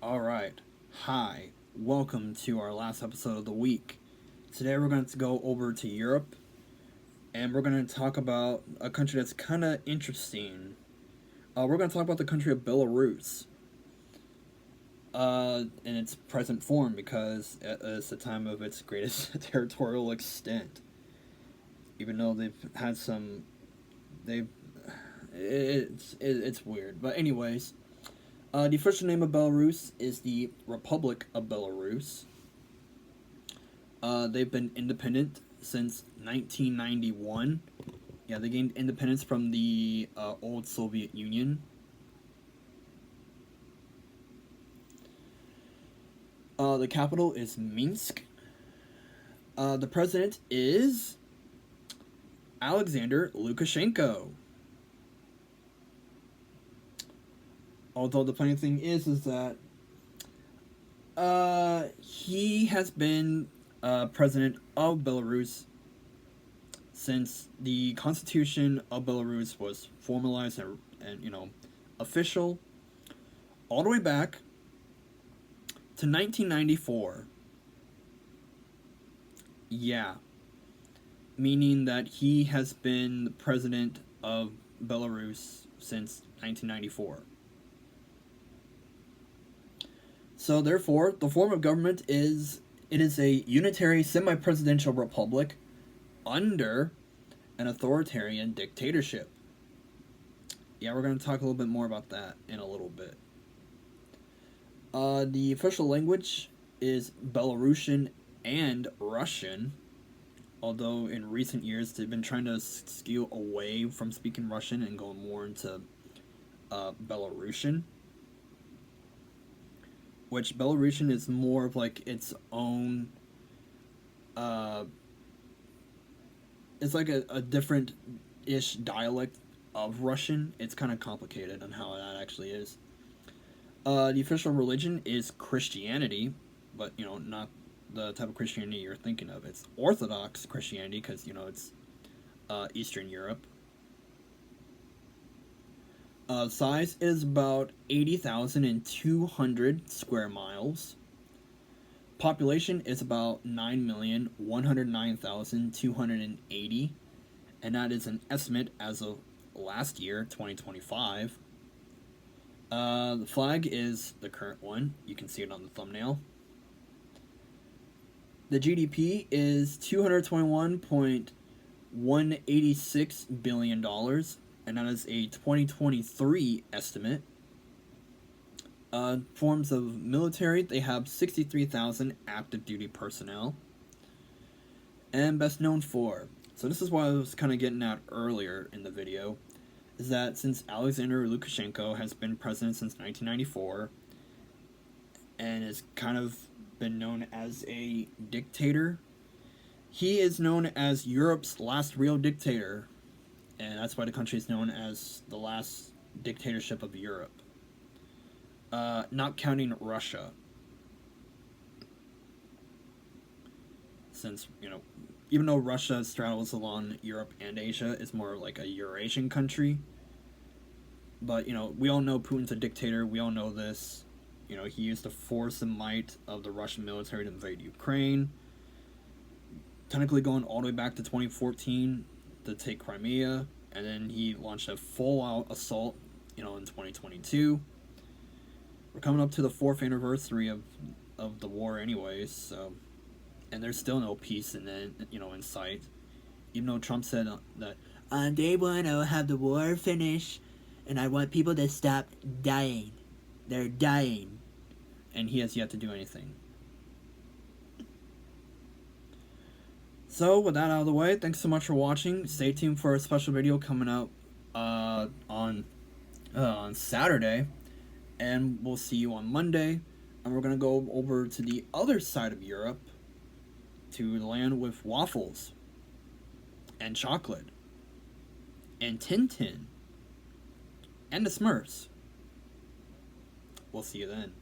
Alright, hi, welcome to our last episode of the week. Today we're going to go over to Europe and we're going to talk about a country that's kind of interesting. We're going to talk about the country of Belarus in its present form because it's the time of its greatest territorial extent. Even though they've had some. They've. It's weird. But, anyways. The official name of Belarus is the Republic of Belarus. They've been independent since 1991. Yeah, they gained independence from the old Soviet Union. The capital is Minsk. The president is Alexander Lukashenko. Although the funny thing is that he has been president of Belarus since the Constitution of Belarus was formalized and official all the way back to 1994. Yeah, meaning that he has been the president of Belarus since 1994. So therefore, the form of government is a unitary semi-presidential republic under an authoritarian dictatorship. Yeah, we're going to talk a little bit more about that in a little bit. The official language is Belarusian and Russian, although in recent years they've been trying to skew away from speaking Russian and going more into Belarusian. Which Belarusian is more of like its own. It's like a different-ish dialect of Russian. It's kind of complicated on how that actually is. The official religion is Christianity, but not the type of Christianity you're thinking of. It's Orthodox Christianity because it's Eastern Europe. Size is about 80,200 square miles. Population is about 9,109,280, and that is an estimate as of last year, 2025. The flag is the current one. You can see it on the thumbnail. The GDP is $221.186 billion, and that is a 2023 estimate. Forms of military, they have 63,000 active duty personnel. And best known for, so this is what I was kind of getting at earlier in the video, is that since Alexander Lukashenko has been president since 1994, and has kind of been known as a dictator, he is known as Europe's last real dictator. And that's why the country is known as the last dictatorship of Europe. Not counting Russia. Since, even though Russia straddles along Europe and Asia, it's more like a Eurasian country. But, we all know Putin's a dictator. We all know this. He used the force and might of the Russian military to invade Ukraine. Technically going all the way back to 2014. To take Crimea, and then he launched a full-out assault, in 2022. We're coming up to the 4th anniversary of the war anyways, so, and there's still no peace in sight, even though Trump said that, on day one I'll have the war finish, and I want people to stop dying. They're dying. And he has yet to do anything. So, with that out of the way, thanks so much for watching. Stay tuned for a special video coming out on Saturday. And we'll see you on Monday. And we're going to go over to the other side of Europe, to the land with waffles, and chocolate, and Tintin, and the Smurfs. We'll see you then.